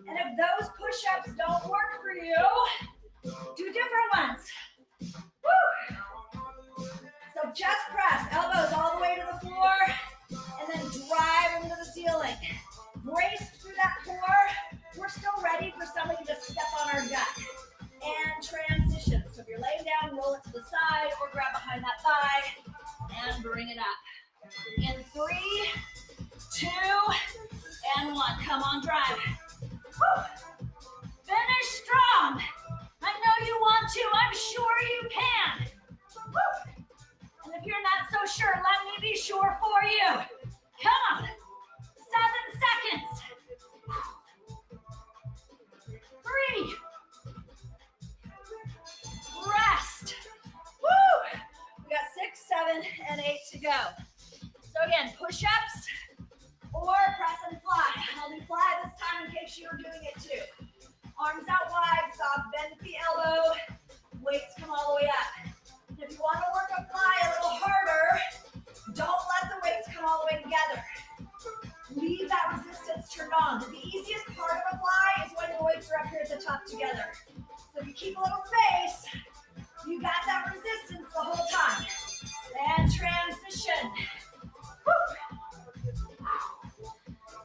And if those push-ups don't work for you, do different ones. Woo. So just press. Elbows all the way to the floor. And then drive into the ceiling. Brace through that core. We're still ready for somebody to step on our gut. And transition. So if you're laying down, roll it to the side or grab behind that thigh and bring it up. In 3, 2, and 1. Come on, drive. Woo. Finish strong. I know you want to. I'm sure you can. Woo. And if you're not so sure, let me be sure for you. Come on. 7 seconds. 3. Rest. Woo. We got 6, 7, and 8 to go. So again, push-ups or press and fly. I'll do fly this time in case you're doing it too. Arms out wide, soft bend at the elbow. Weights come all the way up. If you want to work a fly a little harder, don't let the weights come all the way together. Leave that resistance turned on. The easiest part of a fly is when the weights are up here at the top together. So if you keep a little space, you got that resistance the whole time. And transition. Woo.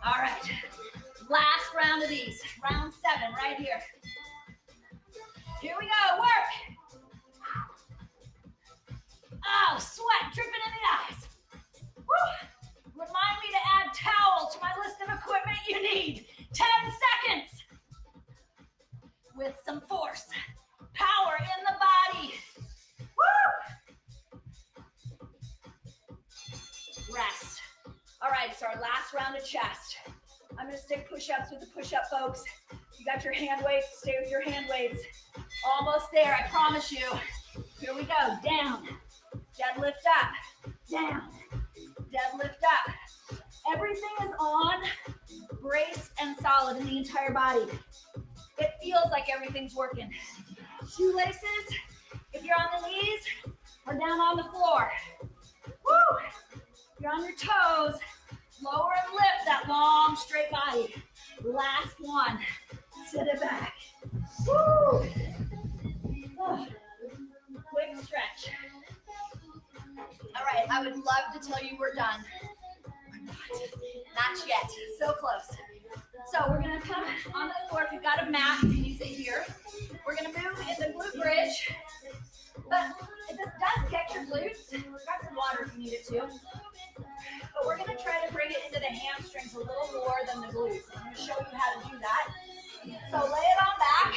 All right. Last round of these. Round 7 right here. Here we go. Work. Oh, sweat dripping in the eyes. Woo. Remind me to add towel to my list of equipment you need. 10 seconds. With some force. Power in the body. Woo. Rest. All right, it's our last round of chest. I'm going to stick push-ups with the push-up folks. You got your hand weights, stay with your hand weights. Almost there, I promise you. Here we go, down. Deadlift up, down. Deadlift up. Everything is on, brace and solid in the entire body. It feels like everything's working. Shoelaces, if you're on the knees, or down on the floor. Woo! If you're on your toes, lower and lift that long, straight body. Last one. Sit it back. Woo! Oh. Quick stretch. All right, I would love to tell you we're done. Not yet. So close. So we're going to come on the floor. If you've got a mat, you can use it here. We're going to move in the glute bridge. But if this does get your glutes, grab some water if you need it to. But we're going to try to bring it into the hamstrings a little more than the glutes. I'm going to show you how to do that. So lay it on back.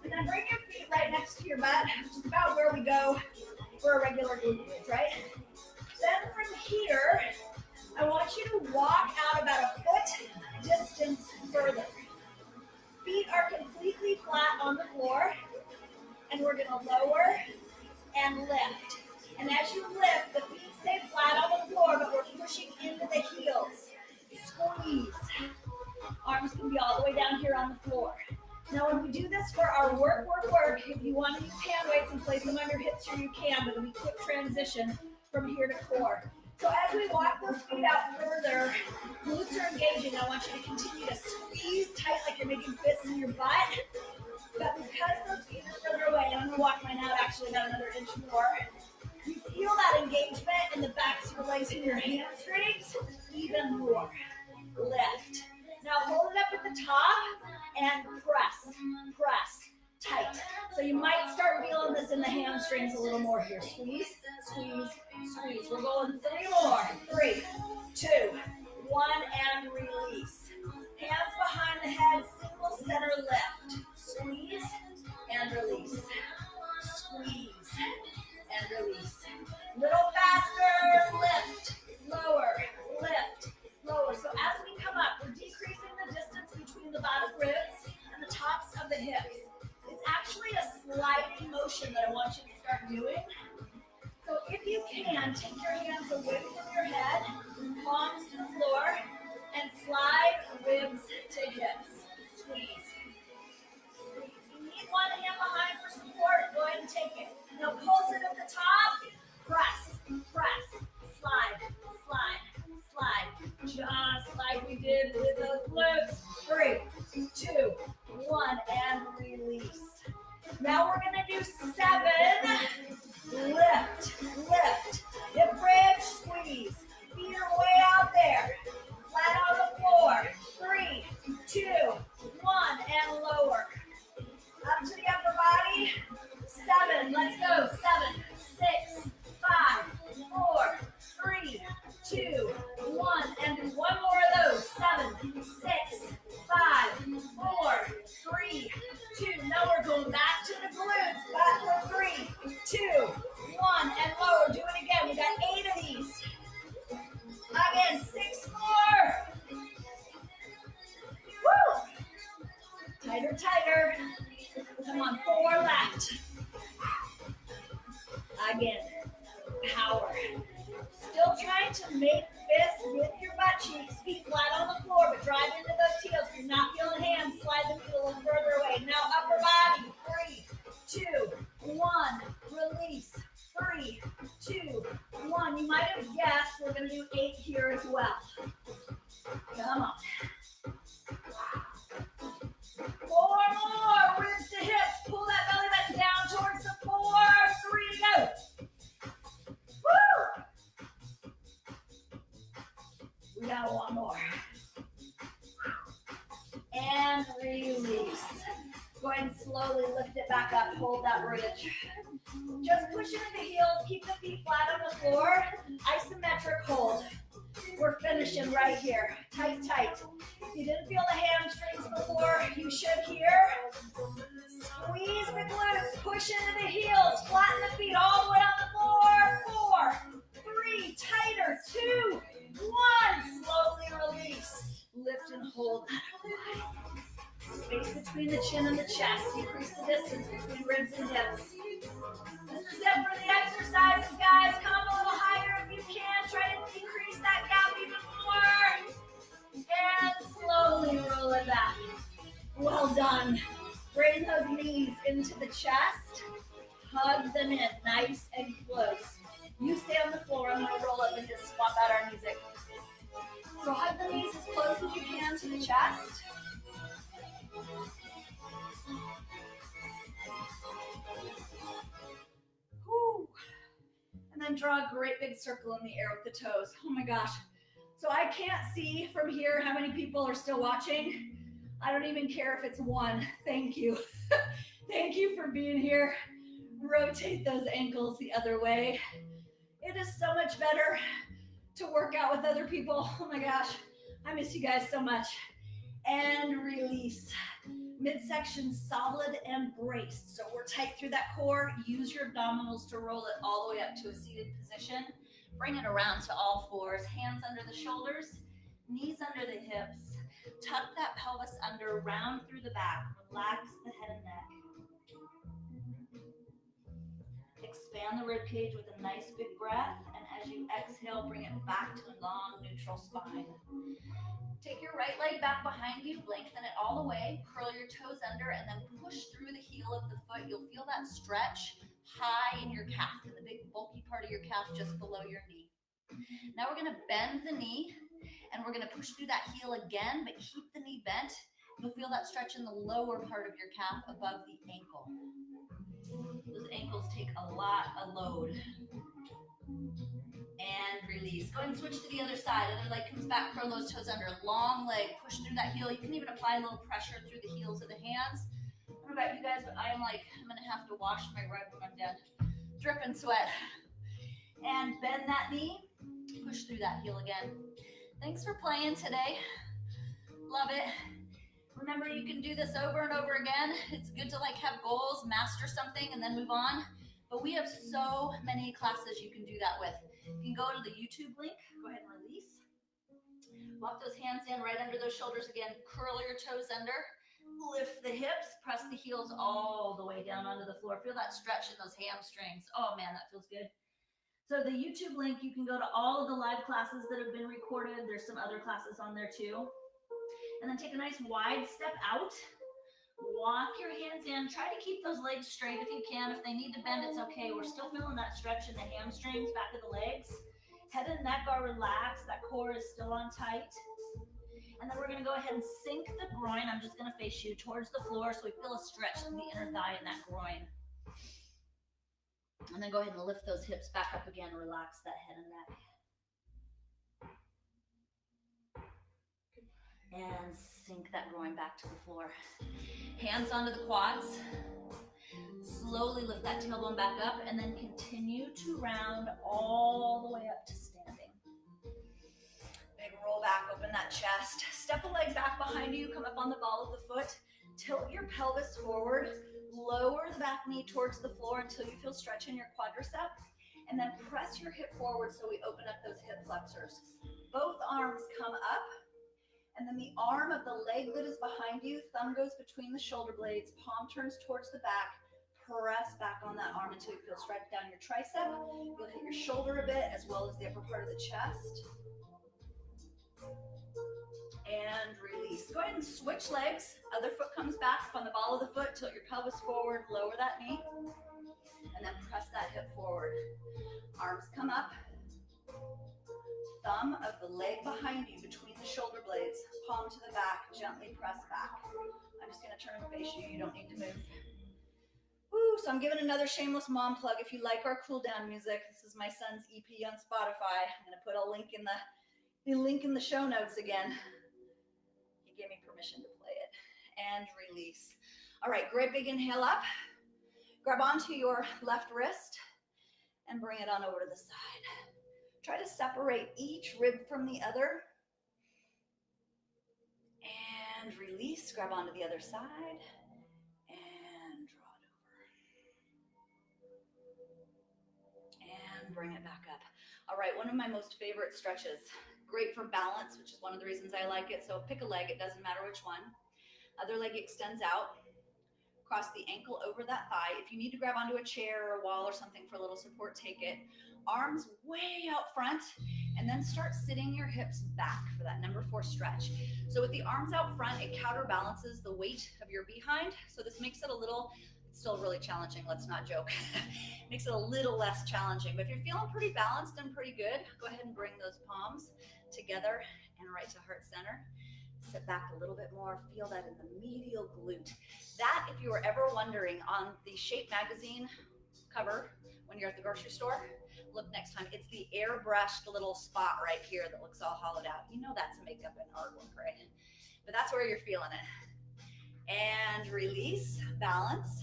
And then bring your feet right next to your butt, which is about where we go for a regular glute bridge, right? Then from here, I want you to walk out about a foot distance further. Feet are completely flat on the floor, and we're going to lower and lift. And as you lift, the feet stay flat on the floor, but we're pushing into the heels. Squeeze. Arms can be all the way down here on the floor. Now, when we do this for our work, if you want to use hand weights and place them on your hips here, you can, but it'll be quick transition from here to core. So as we walk those feet out further, glutes are engaging. I want you to continue to squeeze tight like you're making fists in your butt. But because those feet are further away, and I'm going to walk mine out actually about another inch more, you feel that engagement in the backs of your legs and your hamstrings even more. lift. Now hold it up at the top and press, press, tight. So you might start feeling this in the hamstrings a little more here. Squeeze, squeeze, squeeze. We're going 3 more. 3, 2, 1, and release. Hands behind the head, single center lift. Squeeze and release. Squeeze and release. Little faster, lift, lower, lift, lower. So as we come up, we're decreasing the distance between the bottom ribs and the tops of the hips. It's actually a sliding motion that I want you to start doing. So if you can, take your hands away from your head, palms to the floor, and slide ribs to hips. Squeeze. If you need one hand behind for support, go ahead and take it. Now pulse it at the top. Press, press, slide, slide, slide. Just like we did with those glutes. 3, 2, 1, and release. Now we're going to do 7. Lift, lift. Hip bridge, squeeze. Feet are way out there. Flat on the floor. 3, 2, 1, and lower. Up to the upper body. 7. Let's go. 7, 6, 5, 4, 3, 2, 1. And do one more of those. 7, 6, 5, 4, 3, 2. Now we're going back to the glutes. Back for 3, 2, 1. And lower. Do it again. We got 8 of these. Again, 6 more. Woo! Tighter, tighter. Come on, 4 left. Again, power. Still trying to make fists with your butt cheeks, feet flat on the floor, but drive into those heels. If you're not feeling hands, slide the feet a little further away. Now upper body, 3, 2, 1, release. 3, 2, 1. You might have guessed we're going to do 8 here as well. Come on. 4 more. Ribs to hips. Pull that belly button down towards the floor. 3 to go. Woo! We got 1 more. And release. Go ahead and slowly lift it back up. Hold that bridge. Just push into the heels. Keep the feet flat on the floor. Isometric hold. We're finishing right here. Tight, tight. If you didn't feel the hamstrings before, you should here. Squeeze the glutes. Push into the heels. Flatten the feet all the way on the floor. 4, 3, tighter. 2, 1. Slowly release. Lift and hold that upper body. Space between the chin and the chest. Decrease the distance between ribs and hips. This is it for the exercises, guys. Come a little higher if you can. Try to decrease that gap even more. And slowly roll it back. Well done. Bring those knees into the chest. Hug them in nice and close. You stay on the floor. I'm going to roll up and just swap out our music. So hug the knees as close as you can to the chest. Whew. And then draw a great big circle in the air with the toes. Oh my gosh. So I can't see from here how many people are still watching. I don't even care if it's 1. Thank you. Thank you for being here. Rotate those ankles the other way. It is so much better to work out with other people. Oh my gosh. I miss you guys so much. And release. Midsection solid and braced. So we're tight through that core. Use your abdominals to roll it all the way up to a seated position. Bring it around to all 4s. Hands under the shoulders, knees under the hips. Tuck that pelvis under, round through the back. Relax the head and neck. Expand the rib cage with a nice big breath. And as you exhale, bring it back to a long neutral spine. Take your right leg back behind you, lengthen it all the way, curl your toes under, and then push through the heel of the foot. You'll feel that stretch high in your calf, in the big bulky part of your calf just below your knee. Now we're going to bend the knee, and we're going to push through that heel again, but keep the knee bent. You'll feel that stretch in the lower part of your calf above the ankle. Those ankles take a lot of load. and release. Go ahead and switch to the other side. Other leg comes back, curl those toes under. Long leg, push through that heel. You can even apply a little pressure through the heels of the hands. I don't know about you guys, but I'm gonna have to wash my rug when I'm done. Dripping sweat. And bend that knee, push through that heel again. Thanks for playing today. Love it. Remember, you can do this over and over again. It's good to have goals, master something, and then move on. But we have so many classes you can do that with. You can go to the YouTube link, go ahead and release. Walk those hands in right under those shoulders again. Curl your toes under. Lift the hips, press the heels all the way down onto the floor. Feel that stretch in those hamstrings. Oh man, that feels good. So the YouTube link, you can go to all of the live classes that have been recorded. There's some other classes on there too. And then take a nice wide step out. Walk your hands in. Try to keep those legs straight if you can. If they need to bend, it's okay. We're still feeling that stretch in the hamstrings, back of the legs. Head and neck are relaxed. That core is still on tight. And then we're going to go ahead and sink the groin. I'm just going to face you towards the floor so we feel a stretch in the inner thigh and that groin. And then go ahead and lift those hips back up again. Relax that head and neck. And sink that groin back to the floor. Hands onto the quads. Slowly lift that tailbone back up and then continue to round all the way up to standing. Big roll back, open that chest. Step a leg back behind you, come up on the ball of the foot. Tilt your pelvis forward. Lower the back knee towards the floor until you feel stretch in your quadricep. And then press your hip forward so we open up those hip flexors. Both arms come up. And then the arm of the leg that is behind you, thumb goes between the shoulder blades, palm turns towards the back, press back on that arm until you feel stretch down your tricep. You'll hit your shoulder a bit as well as the upper part of the chest. And release. Go ahead and switch legs. Other foot comes back up on the ball of the foot, tilt your pelvis forward, lower that knee, and then press that hip forward. Arms come up. Thumb of the leg behind you between the shoulder blades, palm to the back, gently press back. I'm just going to turn and face you. You don't need to move. Woo, so I'm giving another shameless mom plug. If you like our cool down music, this is my son's EP on Spotify. I'm going to put a link in the show notes again. He gave me permission to play it. And release. All right, great big inhale up. Grab onto your left wrist and bring it on over to the side. Try to separate each rib from the other. And release. Grab onto the other side. And draw it over. And bring it back up. All right, one of my most favorite stretches. Great for balance, which is one of the reasons I like it. So pick a leg. It doesn't matter which one. Other leg extends out. Cross the ankle over that thigh. If you need to grab onto a chair or a wall or something for a little support, take it. Arms way out front, and then start sitting your hips back for that number 4 stretch. So with the arms out front, it counterbalances the weight of your behind. So this makes it it's still really challenging, let's not joke. Makes it a little less challenging. But if you're feeling pretty balanced and pretty good, go ahead and bring those palms together and right to heart center. Sit back a little bit more, feel that in the medial glute. That, if you were ever wondering, on the Shape magazine cover, when you're at the grocery store, look next time. It's the airbrushed little spot right here that looks all hollowed out. You know that's makeup and artwork, right? But that's where you're feeling it. And release, balance,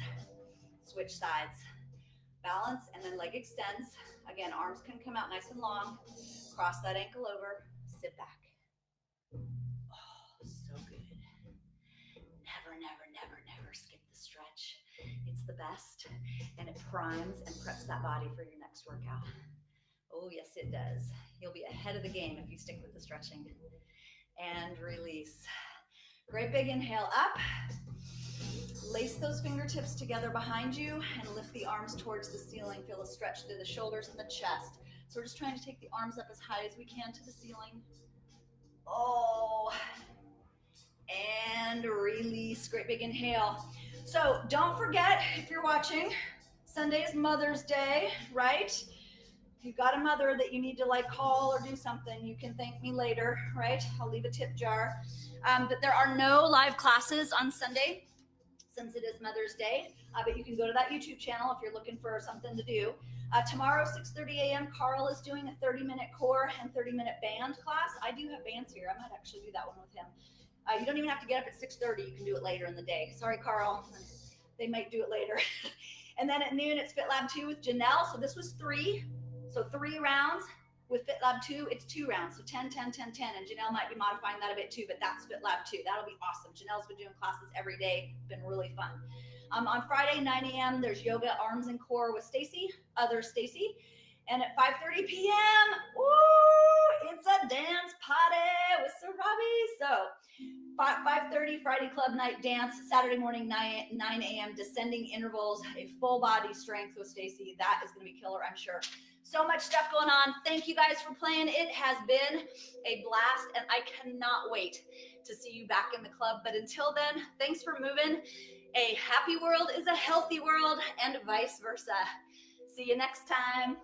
switch sides. Balance, and then leg extends. Again, arms can come out nice and long. Cross that ankle over, sit back. Oh, so good. Never, never, never, never skip the stretch. It's the best, and it primes and preps that body for your next workout. Oh, yes, it does. You'll be ahead of the game if you stick with the stretching. And release. Great big inhale up. Lace those fingertips together behind you and lift the arms towards the ceiling. Feel a stretch through the shoulders and the chest. So we're just trying to take the arms up as high as we can to the ceiling. Oh, and release. Great big inhale. So don't forget, if you're watching, Sunday is Mother's Day, right? If you've got a mother that you need to call or do something, you can thank me later, right? I'll leave a tip jar. But there are no live classes on Sunday since it is Mother's Day, but you can go to that YouTube channel if you're looking for something to do. Tomorrow, 6:30 a.m., Carl is doing a 30-minute core and 30-minute band class. I do have bands here. I might actually do that one with him. You don't even have to get up at 6:30. You can do it later in the day. Sorry, Carl. They might do it later. And then at noon, it's Fit Lab 2 with Janelle. So this was 3. So 3 rounds. With Fit Lab 2, it's 2 rounds. So 10, 10, 10, 10. And Janelle might be modifying that a bit too, but that's Fit Lab 2. That'll be awesome. Janelle's been doing classes every day. Been really fun. On Friday, 9 a.m., there's yoga, arms, and core with Stacy, other Stacy. And at 5:30 p.m., woo, it's a dance party with Sarabi. So 5:30 Friday club night dance, Saturday morning 9 a.m. descending intervals, a full body strength with Stacy. That is going to be killer, I'm sure. So much stuff going on. Thank you guys for playing. It has been a blast, and I cannot wait to see you back in the club. But until then, thanks for moving. A happy world is a healthy world, and vice versa. See you next time.